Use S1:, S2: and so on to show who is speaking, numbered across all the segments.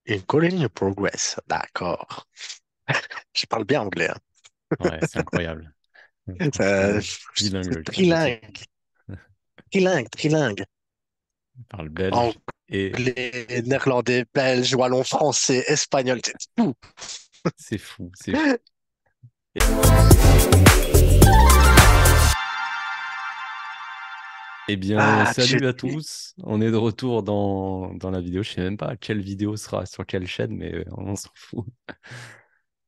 S1: Une colony progress. D'accord. Je parle bien anglais, hein.
S2: Ouais, c'est incroyable.
S1: Euh,
S2: C'est bilingue, le type.
S1: Trilingue, trilingue, trilingue.
S2: Il parle belge et
S1: Anglais, néerlandais, belge, wallon, français, espagnol, c'est tout.
S2: c'est fou, c'est fou. Et- Eh bien,
S1: Ah, tu...
S2: salut à tous. On est de retour dans la vidéo. Je sais même pas quelle vidéo sera sur quelle chaîne, mais on s'en fout.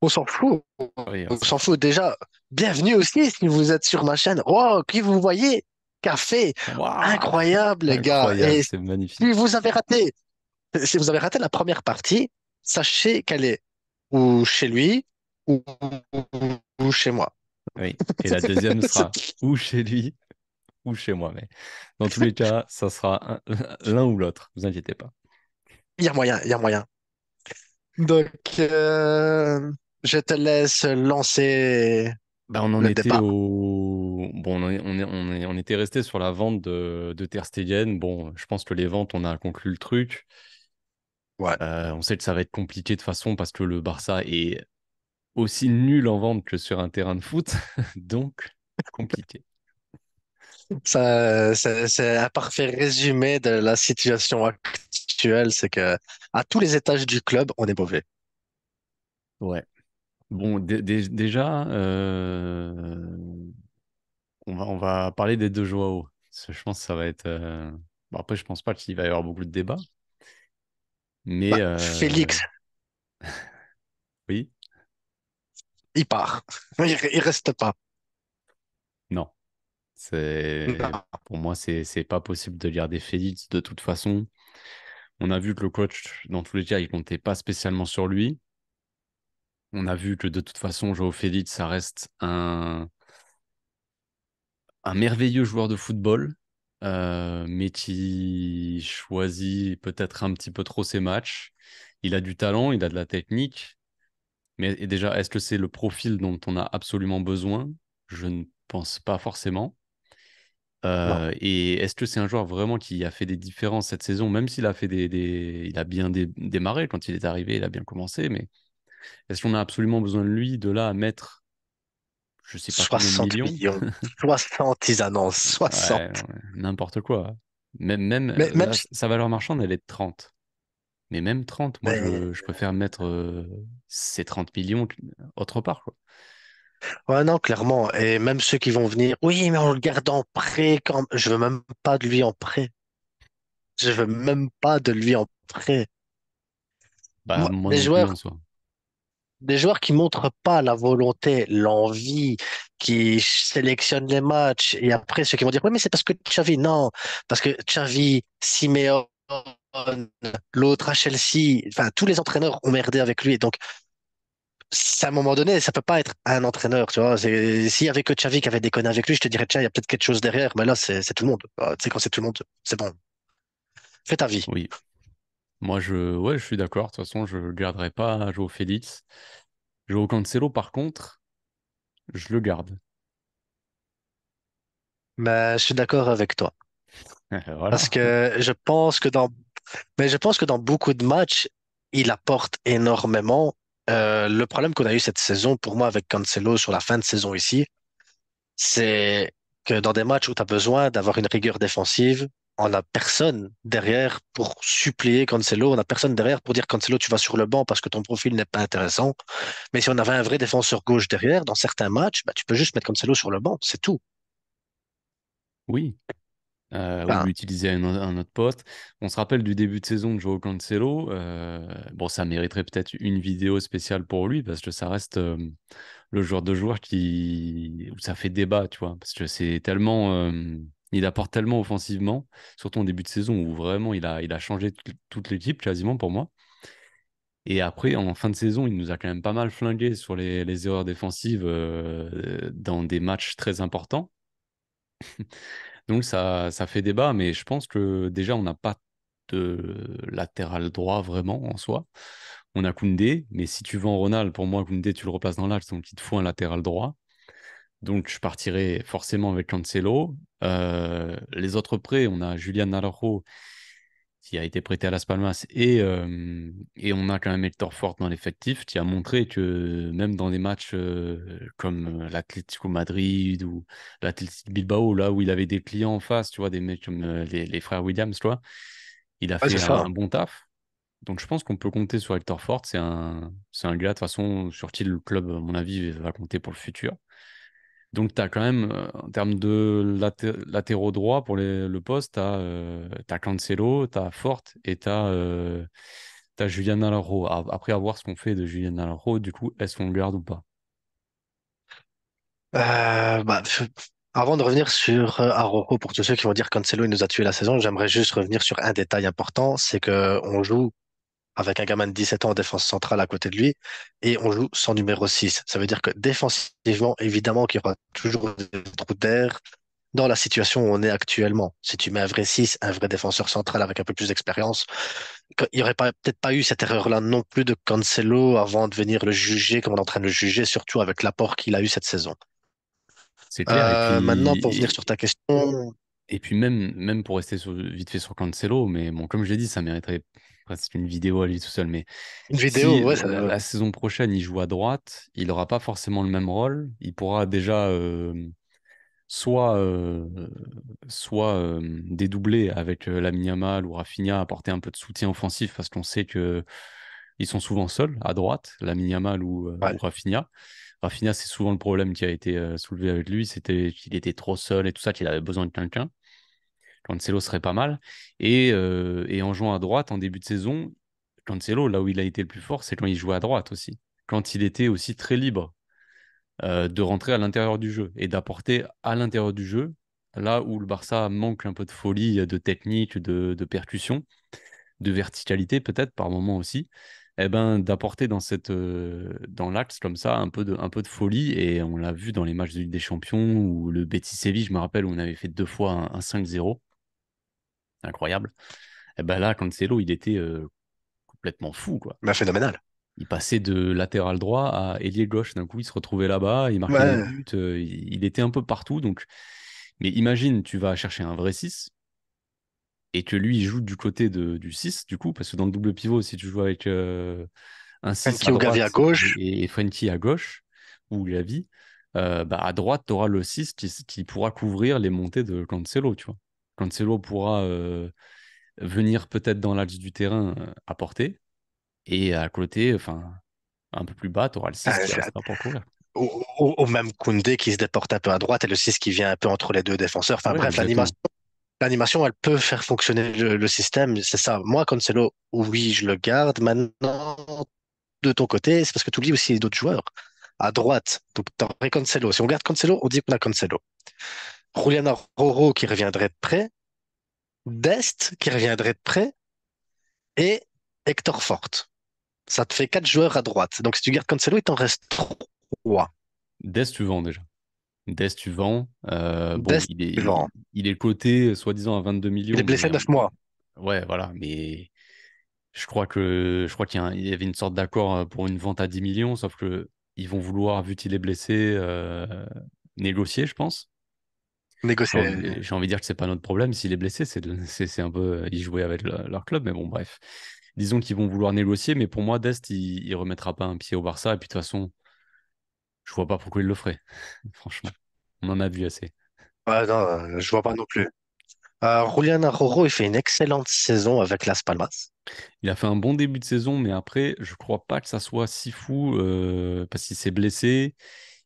S1: On s'en fout.
S2: Oui, on
S1: On
S2: s'en
S1: s'en
S2: fout.
S1: fout déjà. Bienvenue aussi si vous êtes sur ma chaîne. Wow, qui vous voyez? Café.
S2: Waouh!
S1: Incroyable, les gars.
S2: Incroyable,
S1: Et
S2: c'est
S1: si
S2: magnifique.
S1: vous avez raté, si vous avez raté la première partie, sachez qu'elle est ou chez lui ou, ou chez moi.
S2: Oui. Et la deuxième sera ou chez lui ou chez moi. Mais dans tous les cas, ça sera l'un ou l'autre. Vous inquiétez pas.
S1: Il y a moyen, il y a moyen. Donc, je te laisse lancer
S2: Bah, on en
S1: le
S2: était
S1: débat.
S2: au. Bon, on était resté sur la vente de Ter Stegen. Bon, je pense que les ventes, on a conclu le truc.
S1: Ouais.
S2: On sait que ça va être compliqué de toute façon parce que le Barça est aussi nul en vente que sur un terrain de foot. Donc, compliqué.
S1: Ça, c'est un parfait résumé de la situation actuelle. C'est que à tous les étages du club, on est mauvais.
S2: Ouais. Bon, déjà, on va parler des deux Joao. Parce que je pense que ça va être. Bon, après, je pense pas qu'il va y avoir beaucoup de débats. Mais
S1: Bah, Félix,
S2: oui,
S1: il part. Il reste pas.
S2: non. C'est
S1: Non.
S2: pour moi, c'est pas possible de garder Félix de toute façon. On a vu que le coach, dans tous les cas, il comptait pas spécialement sur lui. On a vu que de toute façon, Joao Félix, ça reste un merveilleux joueur de football, mais qui choisit peut-être un petit peu trop ses matchs. Il a du talent, il a de la technique, mais et déjà, est-ce que c'est le profil dont on a absolument besoin? Je ne pense pas forcément.
S1: Non.
S2: Et est-ce que c'est un joueur vraiment qui a fait des différences cette saison, même s'il a fait il a bien démarré quand il est arrivé, il a bien commencé, mais est-ce qu'on a absolument besoin de lui de là à mettre, je sais pas combien de
S1: 60
S2: millions?
S1: millions. 60, ils annoncent.
S2: Ouais,
S1: 60.
S2: ouais, n'importe quoi. Même
S1: Mais même
S2: là, sa valeur marchande, elle est de 30. Mais même 30, moi,
S1: mais
S2: je préfère mettre ces 30 millions autre part, quoi.
S1: ouais, non, clairement. Et même ceux qui vont venir, oui, mais on le garde en prêt quand je veux même pas de lui en prêt. Je veux même pas de lui en prêt.
S2: Bah,
S1: Moi,
S2: moi non plus en soi.
S1: des joueurs qui montrent pas la volonté, l'envie, qui sélectionnent les matchs, et après ceux qui vont dire, oui, mais c'est parce que Xavi, non, parce que Xavi, Simeone, l'autre à Chelsea, enfin, tous les entraîneurs ont merdé avec lui, donc, à un moment donné, ça peut pas être un entraîneur, tu vois. S'il y avait que Xavi qui avait déconné avec lui, je te dirais, tiens, il y a peut-être quelque chose derrière, mais là, c'est tout le monde. Tu sais, quand c'est tout le monde, c'est bon. Fais ta vie.
S2: Oui, moi, ouais, je suis d'accord. De toute façon, je ne garderai pas Joao Félix. Joao Cancelo, par contre, je le garde.
S1: Mais je suis d'accord avec toi. Parce
S2: Voilà.
S1: que mais je pense que dans beaucoup de matchs, il apporte énormément. Le problème qu'on a eu cette saison, pour moi, avec Cancelo sur la fin de saison ici, c'est que dans des matchs où tu as besoin d'avoir une rigueur défensive, on n'a personne derrière pour suppléer Cancelo. On n'a personne derrière pour dire Cancelo, tu vas sur le banc parce que ton profil n'est pas intéressant. Mais si on avait un vrai défenseur gauche derrière, dans certains matchs, bah, tu peux juste mettre Cancelo sur le banc, c'est tout.
S2: Oui. Ou
S1: Enfin,
S2: l'utiliser à un autre poste. On se rappelle du début de saison de Joao Cancelo. Bon, ça mériterait peut-être une vidéo spéciale pour lui parce que ça reste le genre de joueur où ça fait débat, tu vois. Parce que c'est tellement, il apporte tellement offensivement, surtout en début de saison où vraiment il a changé toute l'équipe quasiment pour moi. Et après, en fin de saison, il nous a quand même pas mal flingué sur les erreurs défensives dans des matchs très importants. Donc ça fait débat, mais je pense que déjà, on n'a pas de latéral droit vraiment en soi. On a Koundé, mais si tu veux en Ronald, pour moi, Koundé, tu le replaces dans l'axe, donc il te faut un latéral droit. Donc je partirai forcément avec Cancelo. Les autres prêts, on a Julian Araujo qui a été prêté à Las Palmas, et on a quand même Hector Fort dans l'effectif, qui a montré que même dans des matchs comme l'Atlético Madrid ou l'Athletic Bilbao, là où il avait des clients en face, tu vois, des mecs comme les frères Williams, tu vois, il a
S1: Ouais, c'est
S2: fait
S1: ça.
S2: un bon taf. Donc je pense qu'on peut compter sur Hector Fort. C'est un gars, de toute façon, sur qui le club, à mon avis, va compter pour le futur. Donc, tu as quand même, en termes de latéraux droits pour le poste, tu as Cancelo, tu as Fort et t'as Julian Alaro. Après, à voir ce qu'on fait de Julian Alaro, du coup, est-ce qu'on le garde ou pas?
S1: Bah, avant de revenir sur Araujo, pour tous ceux qui vont dire Cancelo, il nous a tué la saison, j'aimerais juste revenir sur un détail important, c'est que on joue avec un gamin de 17 ans en défense centrale à côté de lui et on joue sans numéro 6. Ça veut dire que défensivement, évidemment qu'il y aura toujours des trous d'air dans la situation où on est actuellement. Si tu mets un vrai 6, un vrai défenseur central avec un peu plus d'expérience, il n'y aurait peut-être pas eu cette erreur-là non plus de Cancelo avant de venir le juger comme on est en train de le juger, surtout avec l'apport qu'il a eu cette saison.
S2: C'est clair. Et
S1: Maintenant, pour venir sur
S2: puis,
S1: ta question,
S2: et puis même pour rester vite fait sur Cancelo, mais bon, comme je l'ai dit, ça mériterait presque une vidéo à lui tout seul. Mais
S1: une vidéo,
S2: si
S1: ouais,
S2: la saison prochaine, il joue à droite, il n'aura pas forcément le même rôle. Il pourra déjà soit, dédoubler avec Lamine Yamal ou Rafinha, apporter un peu de soutien offensif parce qu'on sait que ils sont souvent seuls à droite, Lamine Yamal ou
S1: ouais.
S2: Rafinha. Rafinha, c'est souvent le problème qui a été soulevé avec lui, c'était qu'il était trop seul et tout ça, qu'il avait besoin de quelqu'un. Cancelo serait pas mal. Et en jouant à droite en début de saison, Cancelo, là où il a été le plus fort, c'est quand il jouait à droite aussi. Quand il était aussi très libre de rentrer à l'intérieur du jeu et d'apporter à l'intérieur du jeu, là où le Barça manque un peu de folie, de technique, de percussion, de verticalité peut-être par moment aussi, eh ben, d'apporter dans l'axe comme ça un peu de folie. Et on l'a vu dans les matchs de Ligue des Champions ou le Betis Séville, je me rappelle, où on avait fait 2 fois un 5-0, incroyable. Et ben là, Cancelo, il était complètement fou, quoi.
S1: Mais phénoménal.
S2: Il passait de latéral droit à ailier gauche. D'un coup, il se retrouvait là-bas, il marquait des
S1: Ouais.
S2: buts, il était un peu partout. Donc, mais imagine, tu vas chercher un vrai 6 et que lui, il joue du côté du 6 du coup, parce que dans le double pivot, si tu joues avec un 6
S1: Anki
S2: à
S1: ou Gavi à
S2: droite
S1: gauche.
S2: et Frenkie à gauche, ou Gavi, bah, à droite, tu auras le 6 qui pourra couvrir les montées de Cancelo, tu vois. Cancelo pourra venir peut-être dans l'axe du terrain apporter, et à côté, enfin, un peu plus bas, tu auras le 6 qui
S1: euh,
S2: restera pour courir.
S1: Ou même Koundé qui se déporte un peu à droite et le 6 qui vient un peu entre les deux défenseurs. Enfin
S2: Ouais,
S1: bref,
S2: exactement.
S1: l'animation, elle peut faire fonctionner le système. C'est ça. Moi, Cancelo, oui, je le garde. Maintenant, de ton côté, c'est parce que tu oublies aussi d'autres joueurs. À droite, donc t'aurais Cancelo. Si on garde Cancelo, on dit qu'on a Cancelo. Julian Araujo qui reviendrait de près. Dest qui reviendrait de près. Et Hector Fort. Ça te fait quatre joueurs à droite. Donc si tu gardes Cancelo, il t'en reste trois.
S2: Dest, tu vends déjà. Dest, tu vends. Bon,
S1: Dest, suivant.
S2: il est coté, soi-disant, à 22
S1: Il est
S2: millions,
S1: blessé
S2: mais
S1: 9 mois.
S2: ouais, voilà. Mais je crois qu'il y avait une sorte d'accord pour une vente à 10 millions, sauf que ils vont vouloir, vu qu'il est blessé, négocier, je pense.
S1: Négocié.
S2: J'ai envie de dire que c'est pas notre problème. S'il est blessé, c'est un peu y jouer avec leur club, mais bon, bref. Disons qu'ils vont vouloir négocier, mais pour moi, Dest, il remettra pas un pied au Barça. Et puis de toute façon, je vois pas pourquoi il le ferait. Franchement, on en a vu assez.
S1: Ouais, non, je vois pas non plus. Julian Araujo, il fait une excellente saison avec Las Palmas.
S2: Il a fait un bon début de saison, mais après, je crois pas que ça soit si fou parce qu'il s'est blessé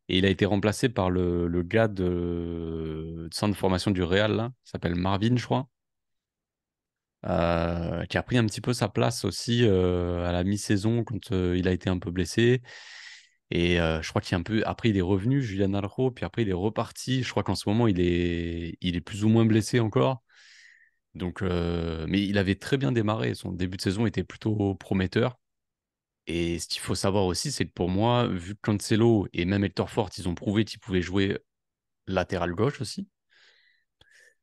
S2: et il a été remplacé par le gars de centre de formation du Real, là, qui s'appelle Marvin, je crois, qui a pris un petit peu sa place aussi à la mi-saison quand il a été un peu blessé. Et je crois qu'il est un peu. Après, il est revenu, Julian Araujo, puis après, il est reparti. Je crois qu'en ce moment, il est plus ou moins blessé encore. Donc, mais il avait très bien démarré. Son début de saison était plutôt prometteur. Et ce qu'il faut savoir aussi, c'est que pour moi, vu que Cancelo et même Hector Fort, ils ont prouvé qu'ils pouvaient jouer latéral gauche aussi,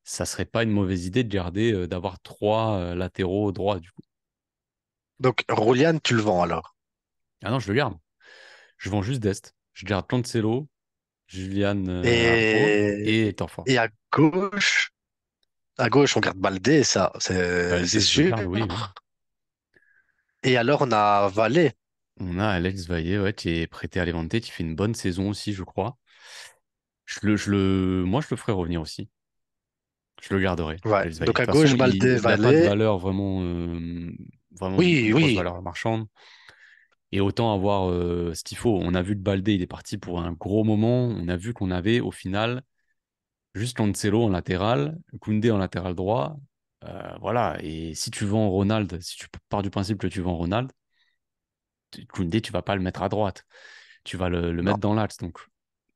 S2: ça serait pas une mauvaise idée de garder, d'avoir trois latéraux droits du coup.
S1: Donc, Julian, tu le vends alors.
S2: Ah non, je le garde. Je vends juste Dest. Je garde Cancelo, Julian Araujo
S1: Et,
S2: et Hector Fort.
S1: et à gauche, À gauche, on garde Baldé, ça, c'est
S2: Valdez, je le
S1: sûr.
S2: garde, oui, oui.
S1: Et alors, on a Valet.
S2: On a Alex Vaillé, ouais, qui est prêté à Levante, qui fait une bonne saison aussi, je crois. Moi, je le ferai revenir aussi. Je le garderai,
S1: Ouais.
S2: Alex Vaillé. De
S1: Donc
S2: toute
S1: à
S2: façon,
S1: gauche, Baldé,
S2: il n'a pas de
S1: Valet.
S2: valeur vraiment, vraiment une
S1: Oui,
S2: grosse
S1: oui.
S2: valeur marchande. Et autant avoir ce qu'il faut. On a vu que Baldé, il est parti pour un gros moment. On a vu qu'on avait au final juste Cancelo en latéral, Koundé en latéral droit. Voilà. Et si tu vends Ronald, si tu pars du principe que tu vends Ronald, Koundé, tu vas pas le mettre à droite. Tu vas le
S1: Non.
S2: mettre dans l'axe. Donc,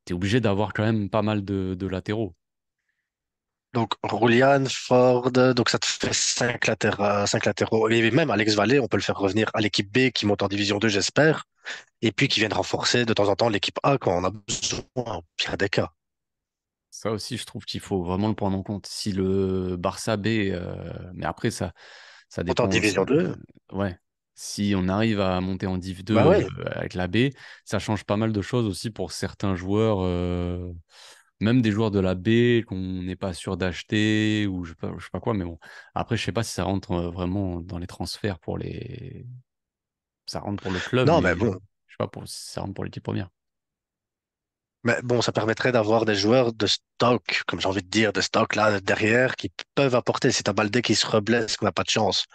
S2: tu es obligé d'avoir quand même pas mal de latéraux.
S1: Donc Roulian, Ford, donc ça te fait cinq latéraux. Et même Alex Valet, on peut le faire revenir à l'équipe B qui monte en division 2, j'espère. Et puis qui viennent renforcer de temps en temps l'équipe A quand on a besoin, au pire des cas.
S2: Ça aussi, je trouve qu'il faut vraiment le prendre en compte. Si le Barça B, mais après, ça
S1: Monte en
S2: dépend.
S1: division 2.
S2: Ouais. Si on arrive à monter en Div
S1: Bah
S2: 2
S1: ouais.
S2: avec la B, ça change pas mal de choses aussi pour certains joueurs, même des joueurs de la B qu'on n'est pas sûr d'acheter ou je sais pas quoi. Mais bon, après, je sais pas si ça rentre vraiment dans les transferts pour les. Ça rentre pour le club,
S1: Non, mais
S2: mais
S1: bon.
S2: je sais pas si ça rentre pour l'équipe première.
S1: Mais bon, ça permettrait d'avoir des joueurs de stock, comme j'ai envie de dire, de stock là derrière, qui peuvent apporter. Si t'as Baldé qui se reblesse, qu'on n'a pas de chance,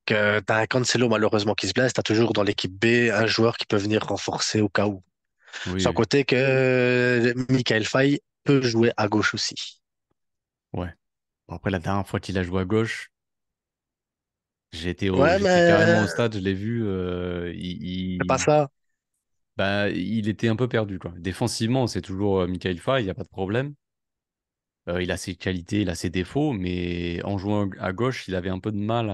S1: que t'as un Cancelo malheureusement qui se blesse, t'as toujours dans l'équipe B un joueur qui peut venir renforcer au cas où.
S2: Oui,
S1: Sans
S2: oui.
S1: côté que Michael Faye peut jouer à gauche aussi.
S2: Ouais. Bon, après, la dernière fois qu'il a joué à gauche,
S1: Ouais,
S2: j'étais carrément
S1: mais
S2: au stade, je l'ai vu.
S1: c'est pas ça.
S2: Bah, il était un peu perdu, quoi. Défensivement, c'est toujours Michael Faye, il n'y a pas de problème. Il a ses qualités, il a ses défauts, mais en jouant à gauche, il avait un peu de mal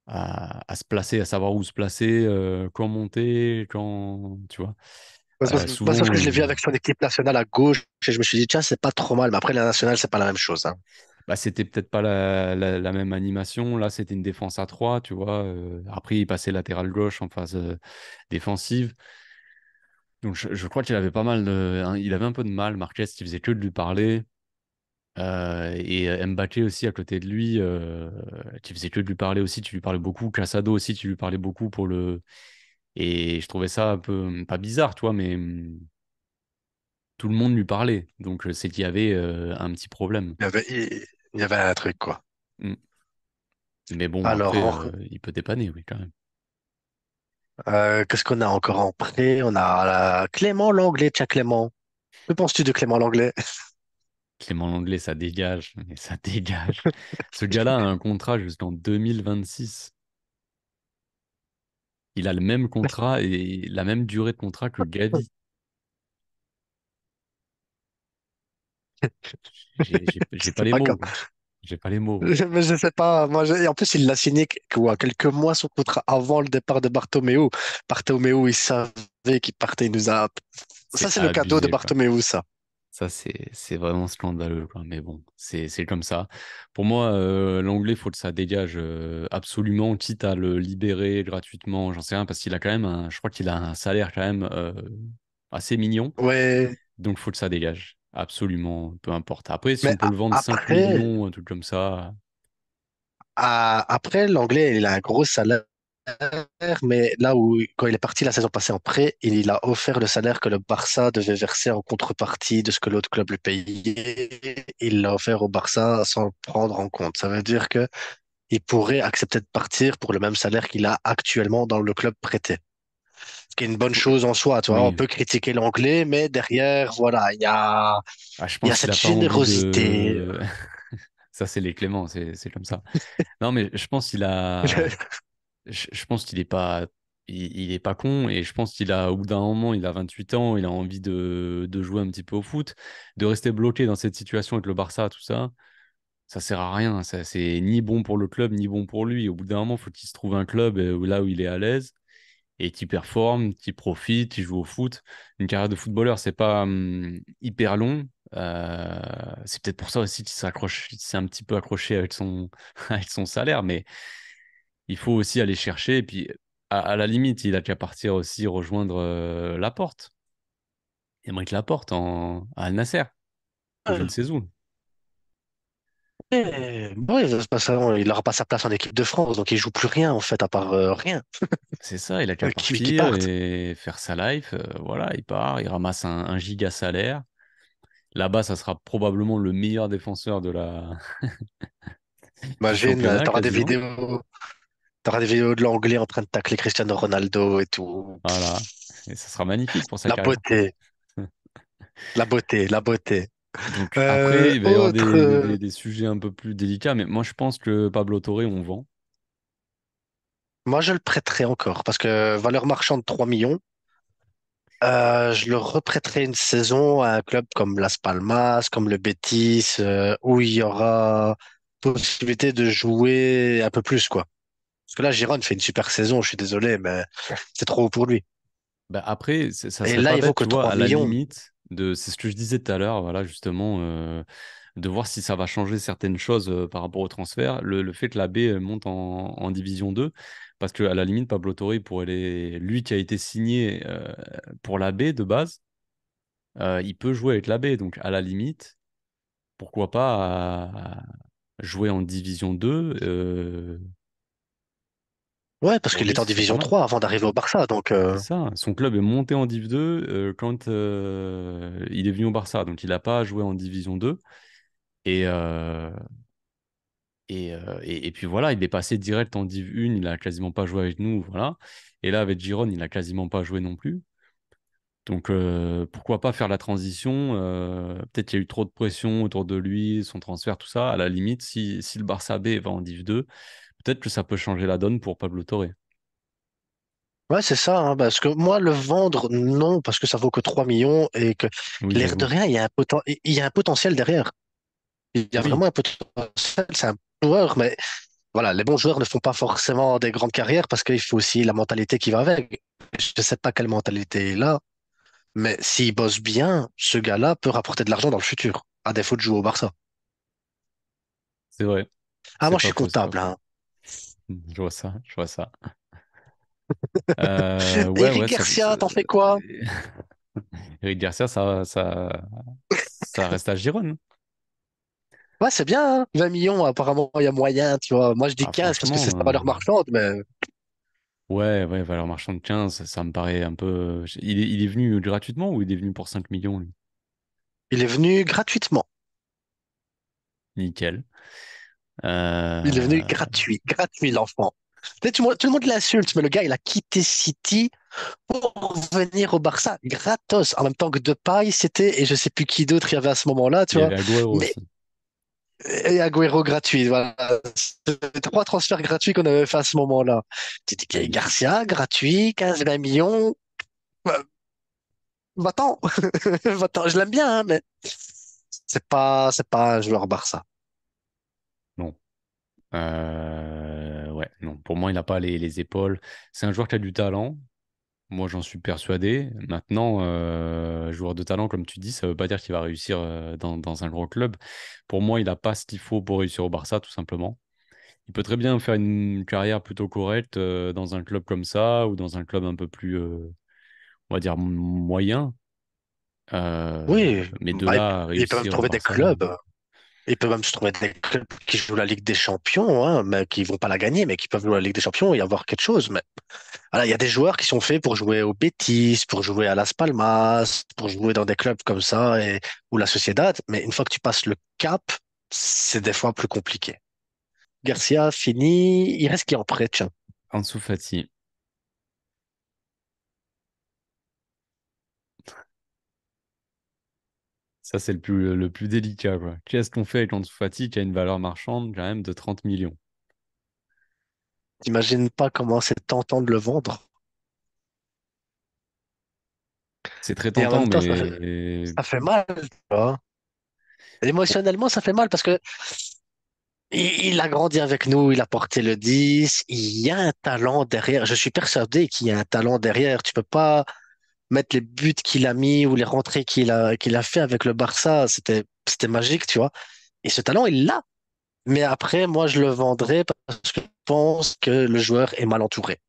S2: à se placer, à savoir où se placer, quand monter, quand, tu vois.
S1: Moi, c'est parce
S2: Souvent,
S1: que je l'ai vu avec son équipe nationale à gauche et je me suis dit, tiens, c'est pas trop mal. Mais après, la nationale, c'est pas la même chose, hein.
S2: bah, c'était peut-être pas la même animation. Là, c'était une défense à 3, tu vois. Après, il passait latéral gauche en phase défensive. Donc, je crois qu'il avait pas mal hein, il avait un peu de mal. Marquez, il faisait que de lui parler. Et Mbappé aussi à côté de lui, qui faisait que de lui parler aussi, tu lui parlais beaucoup. Casado aussi, tu lui parlais beaucoup pour le. Et je trouvais ça un peu, pas bizarre, toi, mais tout le monde lui parlait. Donc c'est qu'il y avait un petit problème.
S1: Il y avait un truc, quoi.
S2: Mm. Mais bon,
S1: Alors,
S2: après, il peut dépanner, oui, quand même.
S1: qu'est-ce qu'on a encore en prêt? On a Clément Langlais. Tiens, Clément. Que penses-tu de Clément Langlais?
S2: Clément Langlais, ça dégage, mais ça dégage. Ce gars-là a un contrat jusqu'en 2026. Il a le même contrat et la même durée de contrat que Gavi. J'ai pas
S1: C'est
S2: les
S1: pas
S2: mots,
S1: grave.
S2: quoi. J'ai pas les mots.
S1: Mais je sais pas. Moi, et en plus, il l'a signé quoi, quelques mois son contrat avant le départ de Bartomeu. Bartomeu, il savait qu'il partait. Il nous a. Ça,
S2: C'est
S1: c'est le cadeau de
S2: abusé, quoi.
S1: Bartomeu, ça.
S2: Ça, c'est vraiment scandaleux, quoi. Mais bon, c'est comme ça. Pour moi, l'anglais, faut que ça dégage absolument, quitte à le libérer gratuitement, j'en sais rien, parce qu'il a quand même je crois qu'il a un salaire quand même assez mignon.
S1: Ouais.
S2: Donc, faut que ça dégage. Absolument, peu importe. Après, si
S1: Mais
S2: on peut le vendre 5
S1: après,
S2: millions, un truc comme ça,
S1: après l'anglais, il a un gros salaire. Mais là où, quand il est parti la saison passée en prêt, il a offert le salaire que le Barça devait verser en contrepartie de ce que l'autre club lui payait. Il l'a offert au Barça sans le prendre en compte. Ça veut dire que il pourrait accepter de partir pour le même salaire qu'il a actuellement dans le club prêté. Ce qui est une bonne
S2: faut-
S1: chose en soi, tu vois. On
S2: oui.
S1: peut critiquer l'anglais, mais derrière, voilà,
S2: Ah, je
S1: il y a
S2: pense qu'il
S1: cette
S2: a pas envie
S1: générosité.
S2: de. Ça, c'est les Cléments, c'est comme ça. Non, mais je pense qu'il a. Je pense qu'il est pas, il est pas con et je pense qu'il a, au bout d'un moment, il a 28 ans, il a envie de jouer un petit peu au foot, de rester bloqué dans cette situation avec le Barça, tout ça. Ça sert à rien. Ça, c'est ni bon pour le club, ni bon pour lui. Au bout d'un moment, il faut qu'il se trouve un club là où il est à l'aise et qui performe, qui profite, qui joue au foot. Une carrière de footballeur, c'est pas hyper long. C'est peut-être pour ça aussi qu'il s'accroche, il s'est un petit peu accroché avec son, avec son salaire, mais il faut aussi aller chercher. Et puis, à la limite, il a qu'à partir aussi rejoindre Laporte. Aymeric Laporte à Al Nassr, au je ne sais où.
S1: Ouais, c'est pas ça, il n'aura pas sa place en équipe de France, donc il joue plus rien en fait, à part rien.
S2: C'est ça, il a qu'à
S1: Qui
S2: partir
S1: parte.
S2: et faire sa life. Voilà, il part, il ramasse un giga salaire. Là-bas, ça sera probablement le meilleur défenseur du
S1: Imagine,
S2: championnat, quasiment.
S1: t'auras des vidéos de l'anglais en train de tacler Cristiano Ronaldo et tout.
S2: Voilà. Et ça sera magnifique pour sa
S1: La
S2: carrière.
S1: beauté, la beauté, la beauté.
S2: Donc après, il va y avoir
S1: Autre,
S2: des sujets un peu plus délicats, mais moi je pense que Pablo Torre, on vend.
S1: moi je le prêterai encore parce que valeur marchande 3 millions. Je le reprêterai une saison à un club comme Las Palmas, comme le Betis, où il y aura possibilité de jouer un peu plus, quoi. Parce que là, Giron fait une super saison, je suis désolé, mais c'est trop haut pour lui.
S2: Bah après, ça
S1: Et
S2: serait
S1: là,
S2: pas
S1: il vaut
S2: bête,
S1: que
S2: tu vois,
S1: 3
S2: à la
S1: millions.
S2: limite c'est ce que je disais tout à l'heure, voilà, justement, de voir si ça va changer certaines choses par rapport au transfert. Le fait que la B monte en Division 2, parce que à la limite, Pablo Torre pourrait lui qui a été signé pour la B de base, il peut jouer avec la B. Donc à la limite, pourquoi pas jouer en Division 2
S1: Ouais, parce
S2: pour
S1: qu'il
S2: lui,
S1: était en
S2: ce serait pas
S1: Division
S2: mal.
S1: 3 avant d'arriver au Barça, donc
S2: C'est ça. Son club est monté en Div 2 quand il est venu au Barça. Donc, il n'a pas joué en Division 2. Et, euh, et puis voilà, il est passé direct en Div 1. Il a quasiment pas joué avec nous. Voilà. Et là, avec Giron, il a quasiment pas joué non plus. Donc, pourquoi pas faire la transition? Peut-être qu'il y a eu trop de pression autour de lui, son transfert, tout ça. À la limite, si le Barça B va en Div 2, peut-être que ça peut changer la donne pour Pablo Torre.
S1: ouais, c'est ça, hein, parce que moi, le vendre, non, parce que ça vaut que 3 millions et que
S2: Oui,
S1: l'air de
S2: j'avoue.
S1: rien, il y a un potentiel derrière. Il y a
S2: Oui,
S1: vraiment un potentiel, c'est un joueur, mais voilà, les bons joueurs ne font pas forcément des grandes carrières parce qu'il faut aussi la mentalité qui va avec. Je ne sais pas quelle mentalité il a, mais s'il bosse bien, ce gars-là peut rapporter de l'argent dans le futur, à défaut de jouer au Barça.
S2: c'est vrai.
S1: Ah,
S2: C'est
S1: moi, je
S2: pas
S1: suis
S2: faux, c'est pas
S1: comptable,
S2: faux.
S1: hein.
S2: Je vois ça, je vois ça. Ouais,
S1: Eric
S2: ouais,
S1: Garcia, t'en fais quoi?
S2: Eric Garcia, ça reste à Gironne.
S1: Ouais, c'est bien, hein. 20 millions, apparemment, il y a moyen, tu vois. Moi, je dis
S2: Ah,
S1: 15 parce que c'est
S2: franchement,
S1: sa valeur marchande, mais
S2: ouais, valeur marchande 15, ça me paraît un peu. Il est venu gratuitement ou il est venu pour 5 millions, lui?
S1: il est venu gratuitement.
S2: Nickel.
S1: Il est venu
S2: Euh,
S1: gratuit, l'enfant. Tu sais, tout le monde l'insulte, mais le gars, il a quitté City pour venir au Barça gratos, en même temps que Depay, c'était, et je sais plus qui d'autre il y avait à ce moment-là, tu
S2: il y
S1: vois.
S2: avait Agüero
S1: Mais,
S2: aussi.
S1: et Agüero gratuit, voilà. C'était trois transferts gratuits qu'on avait fait à ce moment-là. Tu dis, que
S2: Magnifique.
S1: Garcia, gratuit, 15-20 millions. Bah, va-t'en. Va-t'en. Je l'aime bien, hein, mais c'est pas un joueur Barça.
S2: Non. Ouais, non. Pour moi, il n'a pas les épaules. C'est un joueur qui a du talent. Moi, j'en suis persuadé. Maintenant, joueur de talent, comme tu dis, ça veut pas dire qu'il va réussir dans un gros club. Pour moi, il n'a pas ce qu'il faut pour réussir au Barça, tout simplement. Il peut très bien faire une carrière plutôt correcte dans un club comme ça ou dans un club un peu plus, on va dire, moyen.
S1: Oui,
S2: Mais de
S1: bah,
S2: là à
S1: il peut même
S2: réussir au
S1: trouver des
S2: Barça.
S1: clubs. Il peut même se trouver des clubs qui jouent la Ligue des Champions, hein, mais qui vont pas la gagner, mais qui peuvent jouer la Ligue des Champions et avoir quelque chose. Mais voilà, il y a des joueurs qui sont faits pour jouer au Betis, pour jouer à Las Palmas, pour jouer dans des clubs comme ça et ou la Sociedad. Mais une fois que tu passes le cap, c'est des fois plus compliqué. Garcia fini, il reste qui en prêt, tiens.
S2: Ansu Fati, ça c'est le plus délicat, quoi. Qu'est-ce qu'on fait avec Ansu Fati qui a une valeur marchande quand même de 30 millions?
S1: T'imagines pas comment c'est tentant de le vendre.
S2: C'est très
S1: Et en
S2: tentant,
S1: même temps,
S2: mais
S1: ça fait mal, tu vois. Émotionnellement, ça fait mal parce que il a grandi avec nous, il a porté le 10, il y a un talent derrière. Je suis persuadé qu'il y a un talent derrière. Tu peux pas mettre les buts qu'il a mis ou les rentrées qu'il a fait avec le Barça. C'était magique, tu vois. Et ce talent, il l'a. Mais après, moi, je le vendrais parce que je pense que le joueur est mal entouré.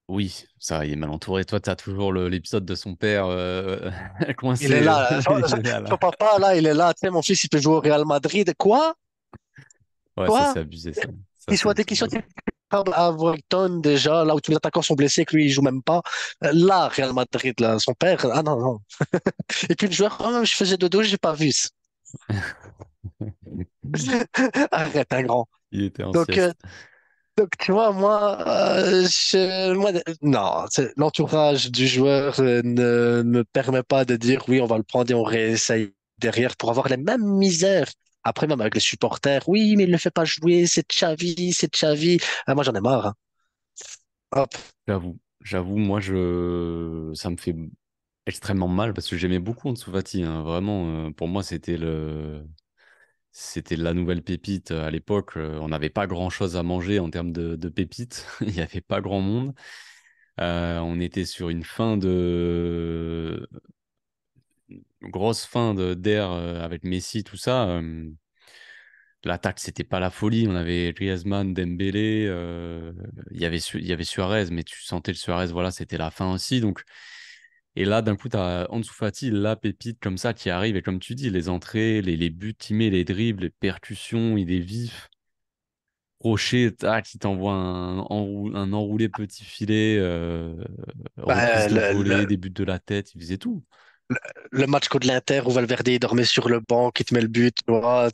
S2: Oui, ça, il est mal entouré. Toi, tu as toujours l'épisode de son père
S1: Il est
S2: coincé.
S1: là, là.
S2: Il est là,
S1: Son
S2: là.
S1: papa, là, il est là. Tu sais, mon fils, il peut jouer au Real Madrid. Quoi?
S2: Ouais, ça,
S1: Quoi?
S2: c'est abusé, ça. Ça,
S1: Qu'il
S2: c'est
S1: soit,
S2: un
S1: dès
S2: petit
S1: qu'il soit
S2: peu.
S1: à Brighton, déjà, là où tous les attaquants sont blessés, que lui, il joue même pas. Là, Real Madrid, là, son père, ah non, non. Et puis le joueur, oh, je faisais dodo, j'ai pas vu. Arrête, un grand.
S2: Il était en
S1: Donc,
S2: sieste.
S1: donc, tu vois, moi, non, l'entourage du joueur ne me permet pas de dire oui, on va le prendre et on réessaye derrière pour avoir les mêmes misères. Après, même avec les supporters, oui, mais il ne le fait pas jouer, c'est Xavi, c'est Xavi. Ah, moi, j'en ai marre, hein. Hop.
S2: J'avoue, moi, ça me fait extrêmement mal parce que j'aimais beaucoup Ansu Fati, hein. Vraiment, pour moi, c'était la nouvelle pépite à l'époque. On n'avait pas grand-chose à manger en termes de pépites. Il n'y avait pas grand monde. On était sur une grosse fin d'ère avec Messi, tout ça. L'attaque, c'était pas la folie. On avait Griezmann, Dembélé, il y avait Suarez, mais tu sentais le Suarez, voilà, c'était la fin aussi. Donc, et là, d'un coup, tu as Ansu Fati, la pépite comme ça qui arrive. Et comme tu dis, les entrées, les buts, il met les dribbles, les percussions, il est vif. Rocher, tac, il t'envoie un enroulé petit filet, reprise
S1: Bah,
S2: de volée, des buts de la tête, il faisait tout.
S1: le match contre l'Inter où Valverde il dormait sur le banc, qui te met le but, tu vois.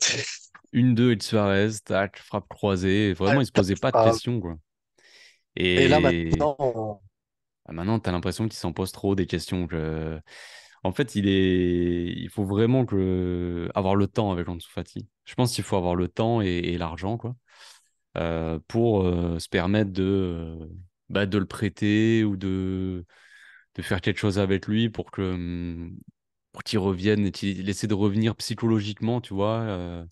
S2: Une, deux, et Suarez, tac, frappe croisée. Vraiment, il se posait pas de
S1: Ah,
S2: questions, quoi.
S1: et là,
S2: Et
S1: maintenant,
S2: maintenant, tu as l'impression qu'il s'en pose trop des questions. En fait, il faut vraiment avoir le temps avec Ansu Fati. Je pense qu'il faut avoir le temps et l'argent, quoi, pour se permettre de le prêter ou de faire quelque chose avec lui pour qu'il revienne et qu'il essaie de revenir psychologiquement, tu vois,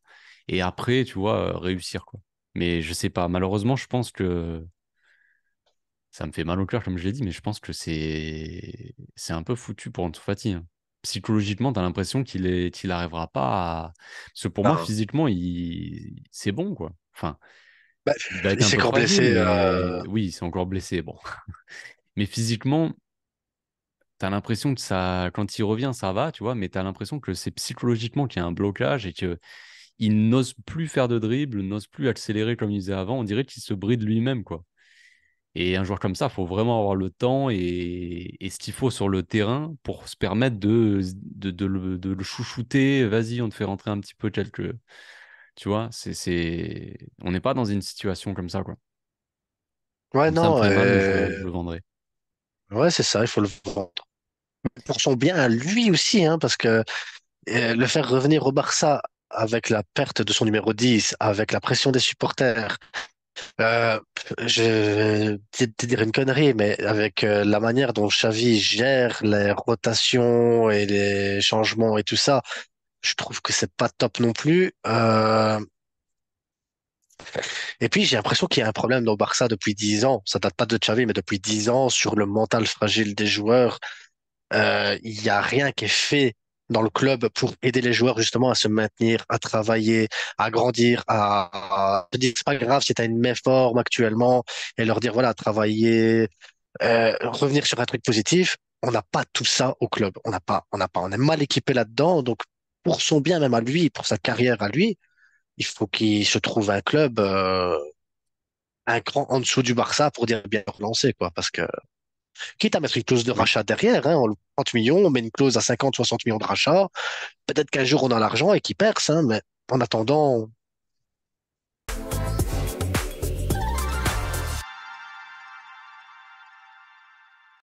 S2: et après, tu vois, réussir, quoi. Mais je sais pas, malheureusement, je pense que ça me fait mal au cœur, comme je l'ai dit, mais je pense que c'est un peu foutu pour Ansu Fati, hein. Psychologiquement, tu as l'impression qu'il arrivera pas à... Parce que pour moi,
S1: non.
S2: physiquement, c'est bon, quoi. Enfin,
S1: Bah,
S2: il va être
S1: il
S2: un
S1: s'est
S2: peu
S1: encore
S2: fragile,
S1: blessé.
S2: mais oui, il s'est encore blessé, bon. Mais physiquement, tu as l'impression que ça, quand il revient, ça va, tu vois, mais tu as l'impression que c'est psychologiquement qu'il y a un blocage et que il n'ose plus faire de dribble, n'ose plus accélérer comme il faisait avant. On dirait qu'il se bride lui-même, quoi. Et un joueur comme ça, il faut vraiment avoir le temps et ce qu'il faut sur le terrain pour se permettre de le chouchouter. Vas-y, on te fait rentrer un petit peu quelques. Tu vois, on n'est pas dans une situation comme ça, quoi.
S1: Ouais,
S2: Donc ça me
S1: non.
S2: ferait mal, mais je le vendrais.
S1: Ouais, c'est ça, il faut le vendre. Pour son bien à lui aussi, hein, parce que le faire revenir au Barça avec la perte de son numéro 10, avec la pression des supporters, euh, je vais te dire une connerie, mais avec la manière dont Xavi gère les rotations et les changements et tout ça, je trouve que c'est pas top non plus. Et puis j'ai l'impression qu'il y a un problème au Barça depuis 10 ans. Ça date pas de Xavi, mais depuis 10 ans sur le mental fragile des joueurs. Il n'y a rien qui est fait dans le club pour aider les joueurs justement à se maintenir, à travailler, à grandir, à se dire c'est pas grave si tu as une méforme actuellement et leur dire voilà, travailler, revenir sur un truc positif. On n'a pas tout ça au club. On est mal équipé là-dedans. Donc pour son bien même à lui, pour sa carrière à lui, il faut qu'il se trouve un club un cran en dessous du Barça pour dire bien relancer quoi. Parce que quitte à mettre une clause de
S2: Oui.
S1: rachat derrière, hein, on le 30 millions, on met une clause à 50, 60 millions de rachat. Peut-être qu'un jour on a l'argent et qu'il perce, hein, mais en attendant,